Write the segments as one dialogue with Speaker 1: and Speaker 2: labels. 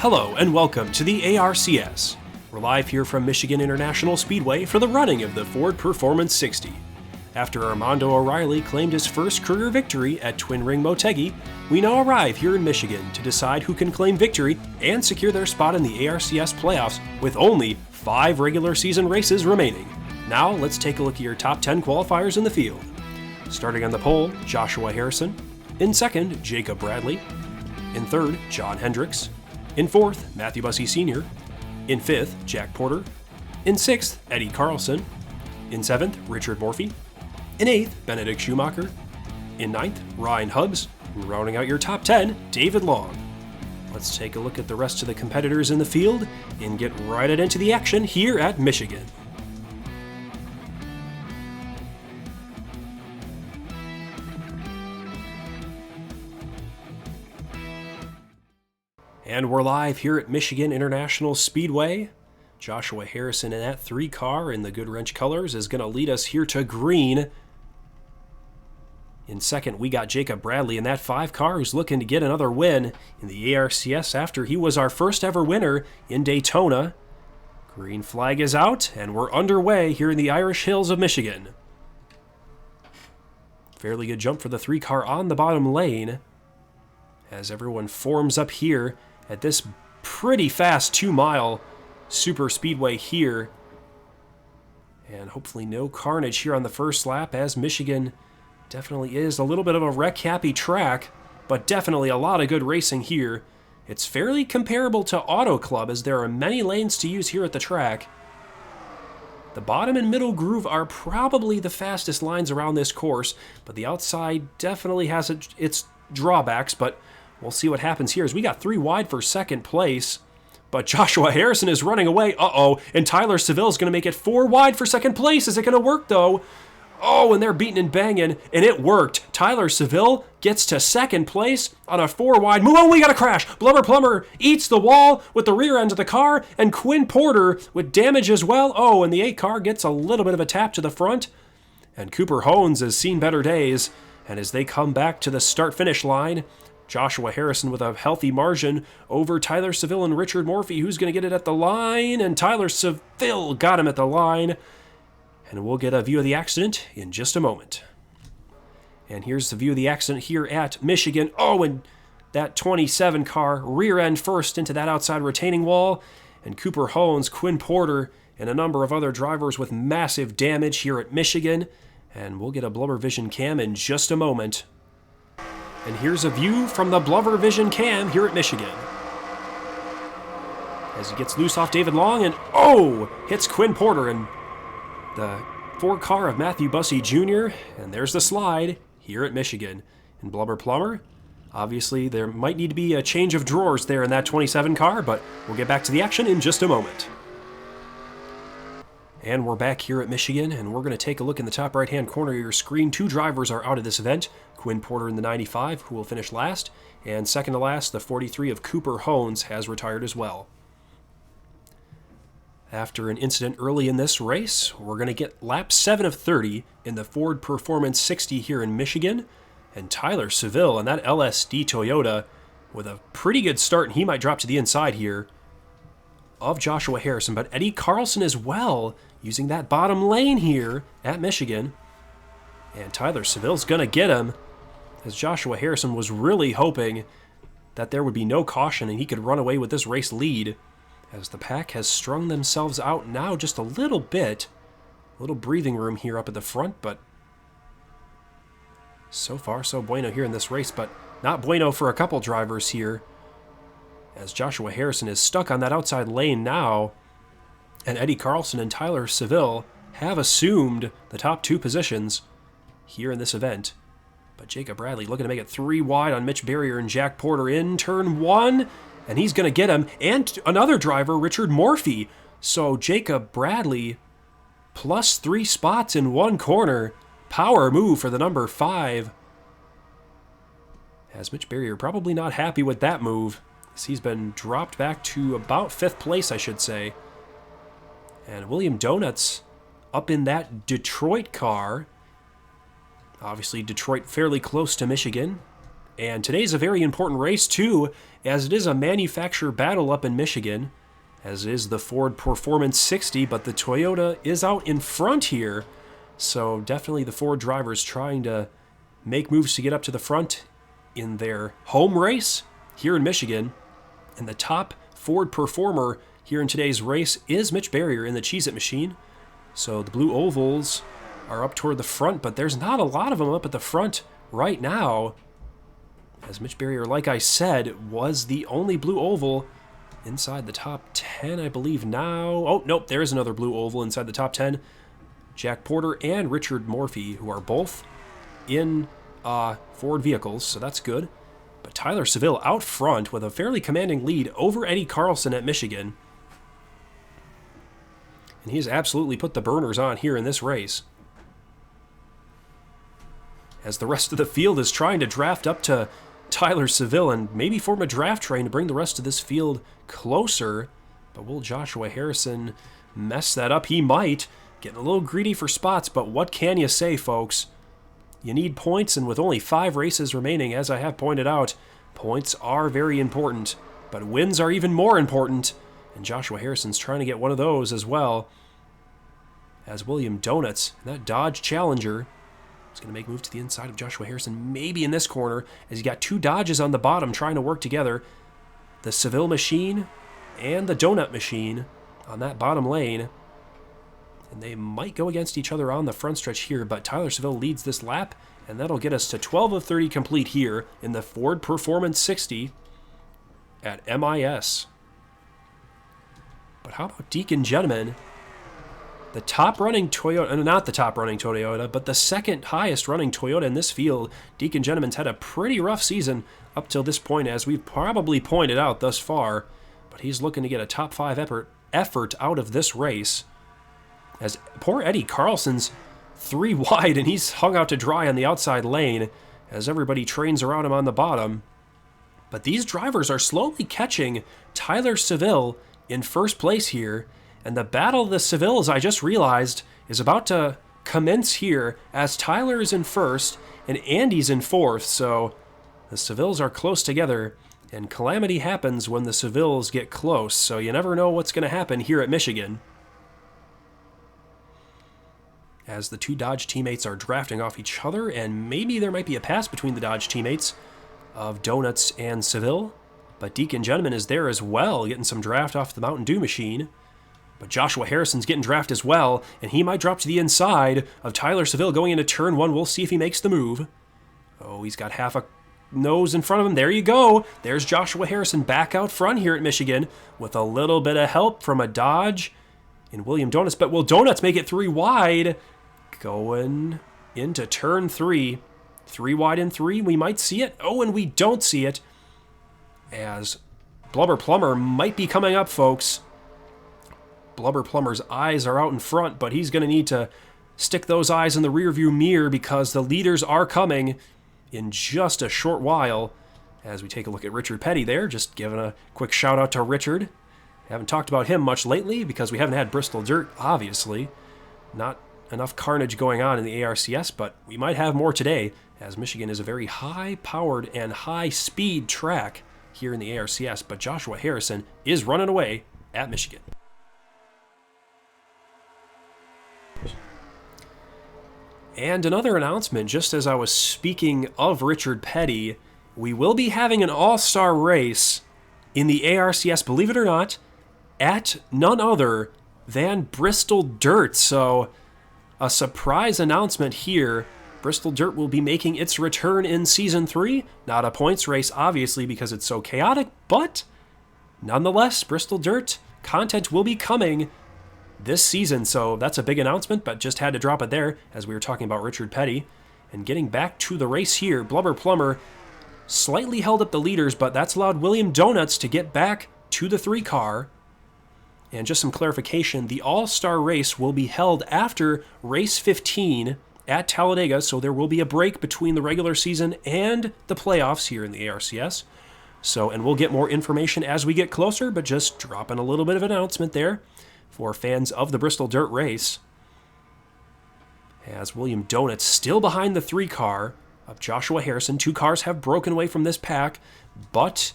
Speaker 1: Hello and welcome to the ARCS. We're live here from Michigan International Speedway for the running of the Ford Performance 60. After Armando O'Reilly claimed his first career victory at Twin Ring Motegi, we now arrive here in Michigan to decide who can claim victory and secure their spot in the ARCS playoffs with only 5 regular season races remaining. Now let's take a look at your top 10 qualifiers in the field. Starting on the pole, Joshua Harrison. In second, Jacob Bradley. In third, John Hendricks. In fourth, Matthew Bussey Sr. In fifth, Jack Porter. In sixth, Eddie Carlson. In seventh, Richard Morphy. In eighth, Benedict Schumacher. In ninth, Ryan Hubbs. And rounding out your top 10, David Long. Let's take a look at the rest of the competitors in the field and get right into the action here at Michigan. And we're live here at Michigan International Speedway. Joshua Harrison in that 3 car in the Good Wrench colors is going to lead us here to green. In second, we got Jacob Bradley in that 5 car who's looking to get another win in the ARCS after he was our first ever winner in Daytona. Green flag is out and we're underway here in the Irish Hills of Michigan. Fairly good jump for the 3 car on the bottom lane as everyone forms up here at this pretty fast 2-mile super speedway here. And hopefully no carnage here on the first lap, as Michigan definitely is a little bit of a wreck-happy track, but definitely a lot of good racing here. It's fairly comparable to Auto Club, as there are many lanes to use here at the track. The bottom and middle groove are probably the fastest lines around this course, but the outside definitely has its drawbacks, but we'll see what happens here as we got 3 wide for second place. But Joshua Harrison is running away. And Tyler Seville is going to make it 4 wide for second place. Is it going to work, though? Oh, and they're beating and banging, and it worked. Tyler Seville gets to second place on a 4 wide move. Oh, we got a crash. Blubber Plumber eats the wall with the rear end of the car, and Quinn Porter with damage as well. Oh, and the 8 car gets a little bit of a tap to the front. And Cooper Hones has seen better days. And as they come back to the start-finish line, Joshua Harrison with a healthy margin over Tyler Seville and Richard Morphy, who's going to get it at the line, and Tyler Seville got him at the line. And we'll get a view of the accident in just a moment. And here's the view of the accident here at Michigan. Oh, and that 27 car rear end first into that outside retaining wall, and Cooper Hones, Quinn Porter, and a number of other drivers with massive damage here at Michigan. And we'll get a Blubber Vision cam in just a moment. And here's a view from the Blubber Vision cam here at Michigan. As he gets loose off David Long and, hits Quinn Porter and the 4 car of Matthew Bussey Jr. And there's the slide here at Michigan. And Blubber Plumber, obviously there might need to be a change of drawers there in that 27 car, but we'll get back to the action in just a moment. And we're back here at Michigan, and we're going to take a look in the top right-hand corner of your screen. 2 drivers are out of this event. Quinn Porter in the 95, who will finish last, and second to last, the 43 of Cooper Hones has retired as well. After an incident early in this race, we're going to get lap 7 of 30 in the Ford Performance 60 here in Michigan, and Tyler Seville in that LSD Toyota with a pretty good start, and he might drop to the inside here of Joshua Harrison, but Eddie Carlson as well, using that bottom lane here at Michigan. And Tyler Seville's going to get him, as Joshua Harrison was really hoping that there would be no caution and he could run away with this race lead, as the pack has strung themselves out now just a little bit. A little breathing room here up at the front, but so far so bueno here in this race, but not bueno for a couple drivers here, as Joshua Harrison is stuck on that outside lane now, and Eddie Carlson and Tyler Seville have assumed the top 2 positions here in this event. But Jacob Bradley looking to make it 3 wide on Mitch Barrier and Jack Porter in turn 1, and he's going to get him, and another driver, Richard Morphy. So Jacob Bradley plus 3 spots in 1 corner. Power move for the number 5. As Mitch Barrier probably not happy with that move, as he's been dropped back to about 5th place, I should say. And William Donuts up in that Detroit car. Obviously, Detroit fairly close to Michigan. And today's a very important race too, as it is a manufacturer battle up in Michigan, as it is the Ford Performance 60, but the Toyota is out in front here. So definitely the Ford drivers trying to make moves to get up to the front in their home race here in Michigan. And the top Ford performer here in today's race is Mitch Barrier in the Cheez-It machine. So the blue ovals are up toward the front, but there's not a lot of them up at the front right now, as Mitch Barrier, like I said, was the only blue oval inside the top 10, I believe now. Oh, nope, there is another blue oval inside the top 10. Jack Porter and Richard Morphy, who are both in Ford vehicles, so that's good. But Tyler Seville out front with a fairly commanding lead over Eddie Carlson at Michigan. And he has absolutely put the burners on here in this race, as the rest of the field is trying to draft up to Tyler Seville and maybe form a draft train to bring the rest of this field closer. But will Joshua Harrison mess that up? He might. Getting a little greedy for spots, but what can you say, folks? You need points, and with only 5 races remaining, as I have pointed out, points are very important, but wins are even more important, and Joshua Harrison's trying to get one of those as well. As William Donuts, that Dodge Challenger, is going to make a move to the inside of Joshua Harrison, maybe in this corner, as you got 2 Dodges on the bottom trying to work together. The Seville machine and the Donut machine on that bottom lane. And they might go against each other on the front stretch here, but Tyler Seville leads this lap, and that'll get us to 12 of 30 complete here in the Ford Performance 60 at MIS. But how about Deacon Gentleman? The top running Toyota, not the top running Toyota, but the second highest running Toyota in this field. Deacon Gentleman's had a pretty rough season up till this point, as we've probably pointed out thus far, but he's looking to get a top 5 effort out of this race. As poor Eddie Carlson's 3 wide, and he's hung out to dry on the outside lane as everybody trains around him on the bottom. But these drivers are slowly catching Tyler Seville in first place here, and the battle of the Sevilles, I just realized, is about to commence here, as Tyler is in first and Andy's in fourth. So the Sevilles are close together, and calamity happens when the Sevilles get close, so you never know what's going to happen here at Michigan. As the 2 Dodge teammates are drafting off each other, and maybe there might be a pass between the Dodge teammates of Donuts and Seville, but Deacon Gentleman is there as well, getting some draft off the Mountain Dew machine. But Joshua Harrison's getting draft as well, and he might drop to the inside of Tyler Seville going into turn 1. We'll see if he makes the move. Oh, he's got half a nose in front of him. There you go. There's Joshua Harrison back out front here at Michigan with a little bit of help from a Dodge in William Donuts. But will Donuts make it 3 wide? Going into turn 3. 3 wide in 3. We might see it. Oh, and we don't see it, as Blubber Plumber might be coming up, folks. Blubber Plumber's eyes are out in front, but he's going to need to stick those eyes in the rearview mirror, because the leaders are coming in just a short while. As we take a look at Richard Petty there, just giving a quick shout out to Richard. Haven't talked about him much lately because we haven't had Bristol Dirt, obviously. Not enough carnage going on in the ARCS, but we might have more today, as Michigan is a very high-powered and high-speed track here in the ARCS. But Joshua Harrison is running away at Michigan. And another announcement, just as I was speaking of Richard Petty, we will be having an all-star race in the ARCS, believe it or not, at none other than Bristol Dirt. So a surprise announcement here. Bristol Dirt will be making its return in Season 3. Not a points race, obviously, because it's so chaotic, but nonetheless, Bristol Dirt content will be coming this season, so that's a big announcement, but just had to drop it there as we were talking about Richard Petty. And getting back to the race here, Blubber Plumber slightly held up the leaders, but that's allowed William Donuts to get back to the 3 car. And just some clarification, the All-Star race will be held after race 15 at Talladega, so there will be a break between the regular season and the playoffs here in the ARCS. So, and we'll get more information as we get closer, but just dropping a little bit of announcement there for fans of the Bristol Dirt race. As William Donuts still behind the 3 car, of Joshua Harrison. 2 cars have broken away from this pack, but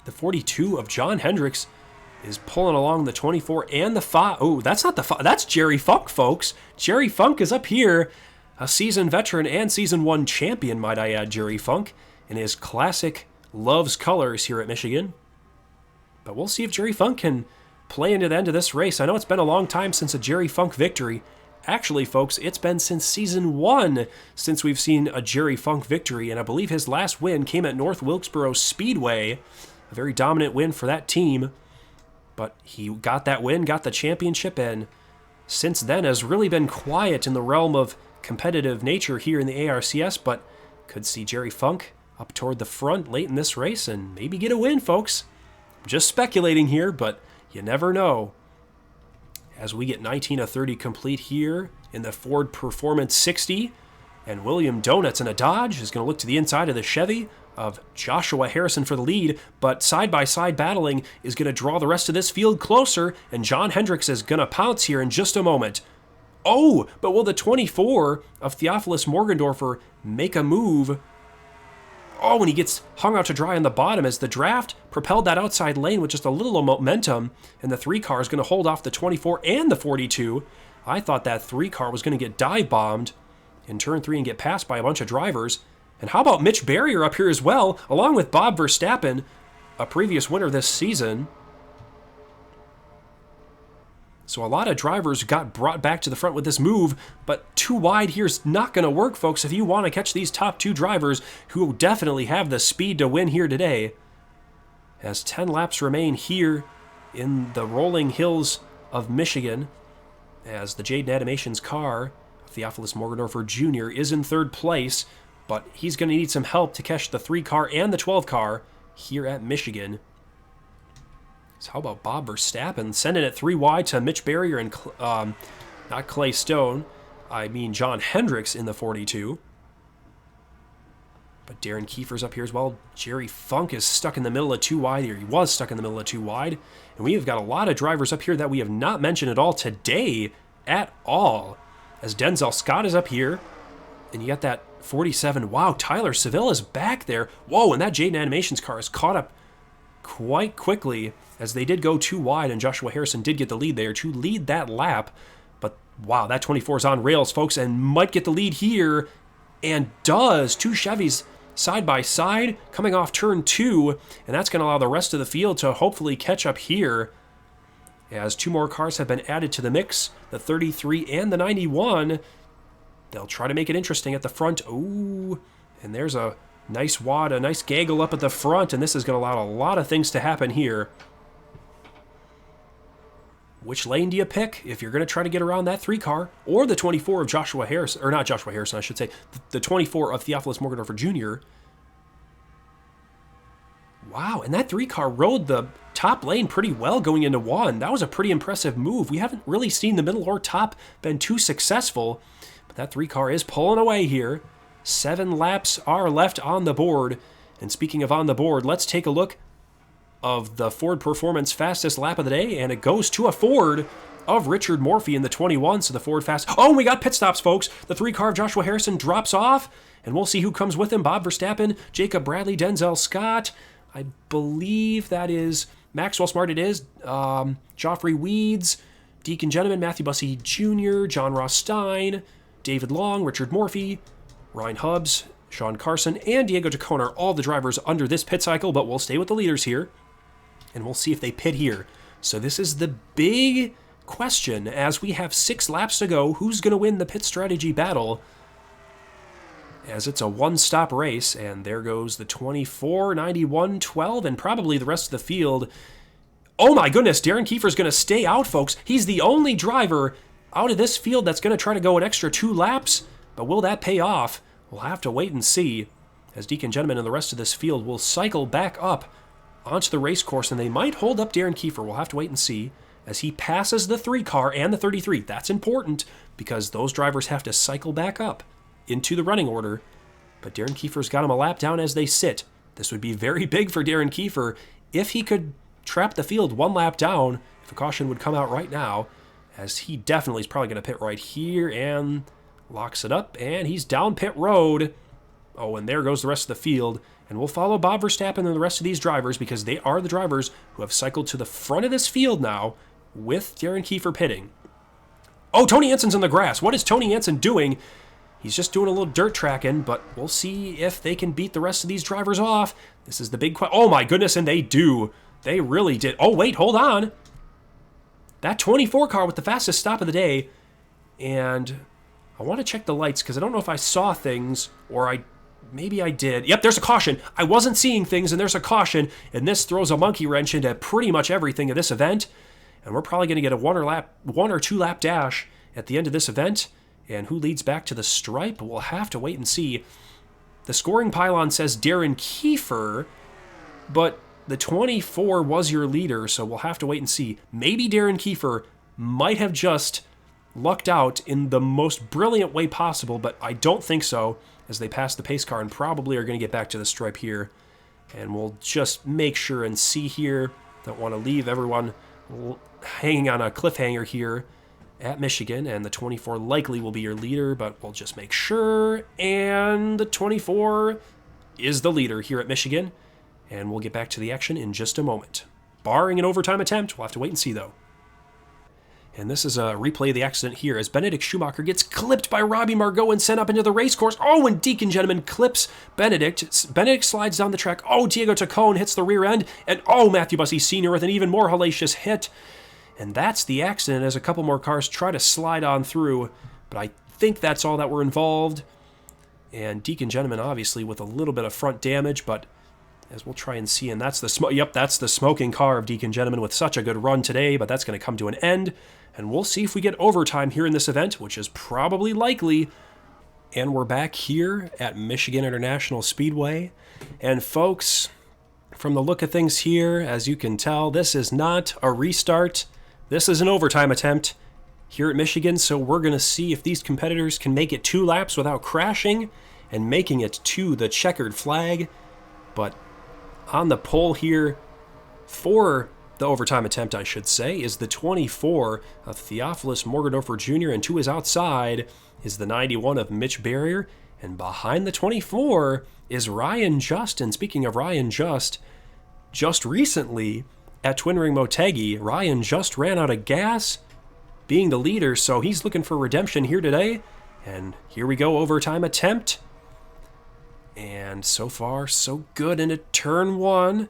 Speaker 1: the 42 of John Hendricks is pulling along the 24 and the 5. Oh, that's not the 5. That's Jerry Funk, folks. Jerry Funk is up here. A seasoned veteran and Season 1 champion, might I add, Jerry Funk, in his classic Loves colors here at Michigan. But we'll see if Jerry Funk can play into the end of this race. I know it's been a long time since a Jerry Funk victory. Actually, folks, it's been since Season 1 since we've seen a Jerry Funk victory, and I believe his last win came at North Wilkesboro Speedway. A very dominant win for that team. But he got that win, got the championship, and since then has really been quiet in the realm of competitive nature here in the ARCS, but could see Jerry Funk up toward the front late in this race and maybe get a win, folks. I'm just speculating here, but you never know. As we get 19 of 30 complete here in the Ford Performance 60, and William Donuts in a Dodge is going to look to the inside of the Chevy of Joshua Harrison for the lead, but side-by-side battling is going to draw the rest of this field closer, and John Hendricks is going to pounce here in just a moment. Oh, but will the 24 of Theophilus Morgendorfer make a move? Oh, and he gets hung out to dry on the bottom as the draft propelled that outside lane with just a little momentum, and the 3 car is going to hold off the 24 and the 42. I thought that 3 car was going to get dive-bombed in turn 3 and get passed by a bunch of drivers. And how about Mitch Barrier up here as well, along with Bob Verstappen, a previous winner this season. So a lot of drivers got brought back to the front with this move, but too wide here is not going to work, folks, if you want to catch these top 2 drivers who definitely have the speed to win here today. As 10 laps remain here in the rolling hills of Michigan, as the Jaden Animations car, Theophilus Morgendorfer Jr., is in 3rd place, but he's going to need some help to catch the 3 car and the 12 car here at Michigan. So how about Bob Verstappen sending it 3 wide to Mitch Barrier and, not Clay Stone, I mean John Hendricks in the 42. But Darren Kiefer's up here as well. Jerry Funk is stuck in the middle of 2 wide, or he was stuck in the middle of 2 wide. And we have got a lot of drivers up here that we have not mentioned at all today at all. As Denzel Scott is up here, and you got that 47. Wow, Tyler Seville is back there. Whoa, and that Jaden Animations car is caught up quite quickly, as they did go 2 wide, and Joshua Harrison did get the lead there to lead that lap. But wow, that 24 is on rails, folks, and might get the lead here, and does. 2 Chevys side by side coming off turn 2, and that's going to allow the rest of the field to hopefully catch up here, as 2 more cars have been added to the mix, the 33 and the 91. They'll try to make it interesting at the front. Ooh, and there's a nice wad, a nice gaggle up at the front, and this is going to allow a lot of things to happen here. Which lane do you pick if you're going to try to get around that 3 car or the 24 of Joshua Harrison, or not Joshua Harrison, I should say, the 24 of Theophilus Morgendorfer Jr.? Wow, and that 3 car rode the top lane pretty well going into 1. That was a pretty impressive move. We haven't really seen the middle or top been too successful, but that 3 car is pulling away here. 7 laps are left on the board. And speaking of on the board, let's take a look of the Ford Performance fastest lap of the day, and it goes to a Ford of Richard Morphy in the 21, so the Ford fast. Oh, we got pit stops, folks. The 3 car of Joshua Harrison drops off, and we'll see who comes with him. Bob Verstappen, Jacob Bradley, Denzel Scott. I believe that is Maxwell Smart. It is Joffrey Weeds, Deacon Gentleman, Matthew Bussey Jr., John Ross Stein, David Long, Richard Morphy, Ryan Hubbs, Sean Carson, and Diego Tacone are all the drivers under this pit cycle, but we'll stay with the leaders here, and we'll see if they pit here. So this is the big question as we have 6 laps to go. Who's going to win the pit strategy battle? As it's a one-stop race, and there goes the 24, 91, 12, and probably the rest of the field. Oh my goodness, Darren Kiefer's going to stay out, folks. He's the only driver out of this field that's going to try to go an extra 2 laps, but will that pay off? We'll have to wait and see, as Deacon Gentleman and the rest of this field will cycle back up onto the race course, and they might hold up Darren Kiefer. We'll have to wait and see as he passes the 3 car and the 33. That's important because those drivers have to cycle back up into the running order, but Darren Kiefer's got him a lap down as they sit. This would be very big for Darren Kiefer if he could trap the field 1 lap down, if a caution would come out right now, as he definitely is probably going to pit right here and locks it up, and he's down pit road. Oh, and there goes the rest of the field. And we'll follow Bob Verstappen and the rest of these drivers because they are the drivers who have cycled to the front of this field now with Darren Kiefer pitting. Oh, Tony Anson's in the grass. What is Tony Anson doing? He's just doing a little dirt tracking, but we'll see if they can beat the rest of these drivers off. This is the big question. Oh, my goodness, and they do. They really did. Oh, wait, hold on. That 24 car with the fastest stop of the day. And I want to check the lights because I don't know if I saw things or maybe I did. Yep, there's a caution. I wasn't seeing things, and there's a caution, and this throws a monkey wrench into pretty much everything at this event. And we're probably going to get a one or two lap dash at the end of this event. And who leads back to the stripe? We'll have to wait and see. The scoring pylon says Darren Kiefer, but the 24 was your leader, so we'll have to wait and see. Maybe Darren Kiefer might have just lucked out in the most brilliant way possible, but I don't think so, as they pass the pace car and probably are going to get back to the stripe here. And we'll just make sure and see here. Don't want to leave everyone hanging on a cliffhanger here at Michigan, and the 24 likely will be your leader, but we'll just make sure. And the 24 is the leader here at Michigan, and we'll get back to the action in just a moment. Barring an overtime attempt, we'll have to wait and see, though. And this is a replay of the accident here as Benedict Schumacher gets clipped by Robbie Margot and sent up into the race course. Oh, and Deacon Gentleman clips Benedict. Benedict slides down the track. Oh, Diego Tacone hits the rear end. And oh, Matthew Bussey Sr. with an even more hellacious hit. And that's the accident as a couple more cars try to slide on through. But I think that's all that were involved. And Deacon Gentleman obviously with a little bit of front damage, but as we'll try and see, and that's the smoking car of Deacon Gentleman with such a good run today, but that's going to come to an end. And we'll see if we get overtime here in this event, which is probably likely. And we're back here at Michigan International Speedway. And folks, from the look of things here, as you can tell, this is not a restart. This is an overtime attempt here at Michigan, so we're going to see if these competitors can make it 2 laps without crashing and making it to the checkered flag. But on the pole here for the overtime attempt, I should say, is the 24 of Theophilus Morgendorfer Jr., and to his outside is the 91 of Mitch Barrier, and behind the 24 is Ryan Just. And speaking of Ryan Just recently at Twin Ring Motegi, Ryan Just ran out of gas being the leader, so he's looking for redemption here today. And here we go, overtime attempt. And so far, so good into turn 1.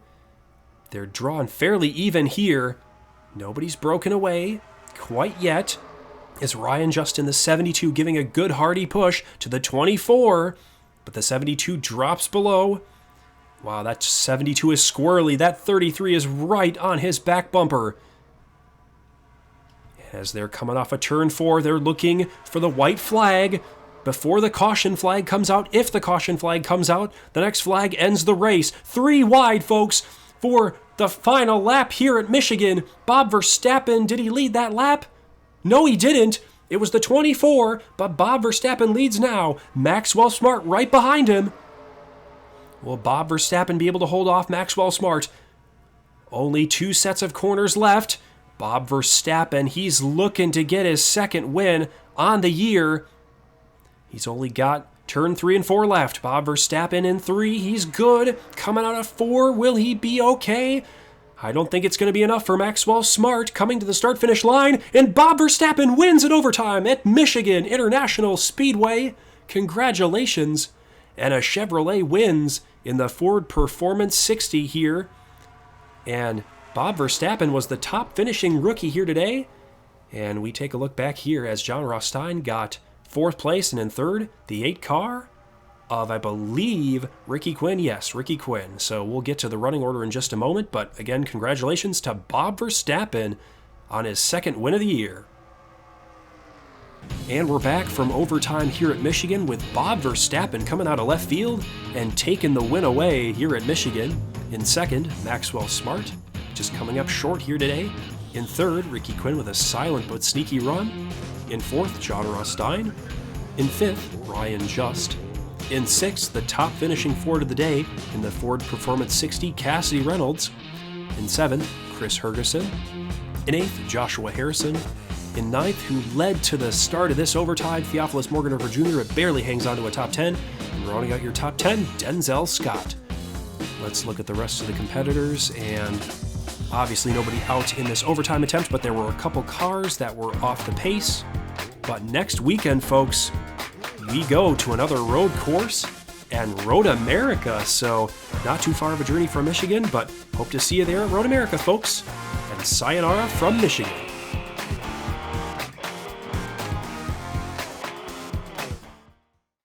Speaker 1: They're drawn fairly even here. Nobody's broken away quite yet. Is Ryan Just in the 72 giving a good hearty push to the 24, but the 72 drops below. Wow, that 72 is squirrely. That 33 is right on his back bumper. As they're coming off of turn 4, they're looking for the white flag before the caution flag comes out. If the caution flag comes out, the next flag ends the race. 3 wide, folks, for the final lap here at Michigan. Bob Verstappen, did he lead that lap? No, he didn't. It was the 24, but Bob Verstappen leads now. Maxwell Smart right behind him. Will Bob Verstappen be able to hold off Maxwell Smart? Only 2 sets of corners left. Bob Verstappen, he's looking to get his second win on the year. He's only got turn 3 and 4 left. Bob Verstappen in 3. He's good. Coming out of 4. Will he be okay? I don't think it's going to be enough for Maxwell Smart coming to the start-finish line. And Bob Verstappen wins in overtime at Michigan International Speedway. Congratulations. And a Chevrolet wins in the Ford Performance 60 here. And Bob Verstappen was the top finishing rookie here today. And we take a look back here as John Rothstein got 4th place, and in 3rd, the 8 car of, I believe, Ricky Quinn. Yes, Ricky Quinn. So we'll get to the running order in just a moment, but again, congratulations to Bob Verstappen on his 2nd win of the year. And we're back from overtime here at Michigan with Bob Verstappen coming out of left field and taking the win away here at Michigan. In 2nd, Maxwell Smart, just coming up short here today. In 3rd, Ricky Quinn with a silent but sneaky run. In 4th, John Rothstein. In 5th, Ryan Just. In 6th, the top finishing Ford of the day in the Ford Performance 60, Cassidy Reynolds. In 7th, Chris Hergerson. In 8th, Joshua Harrison. In 9th, who led to the start of this overtime, Theophilus Morgendorfer Jr., it barely hangs on to a top 10. And rounding out your top 10, Denzel Scott. Let's look at the rest of the competitors, and obviously nobody out in this overtime attempt, but there were a couple cars that were off the pace. But next weekend, folks, we go to another road course and Road America. So not too far of a journey from Michigan, but hope to see you there at Road America, folks. And sayonara from Michigan.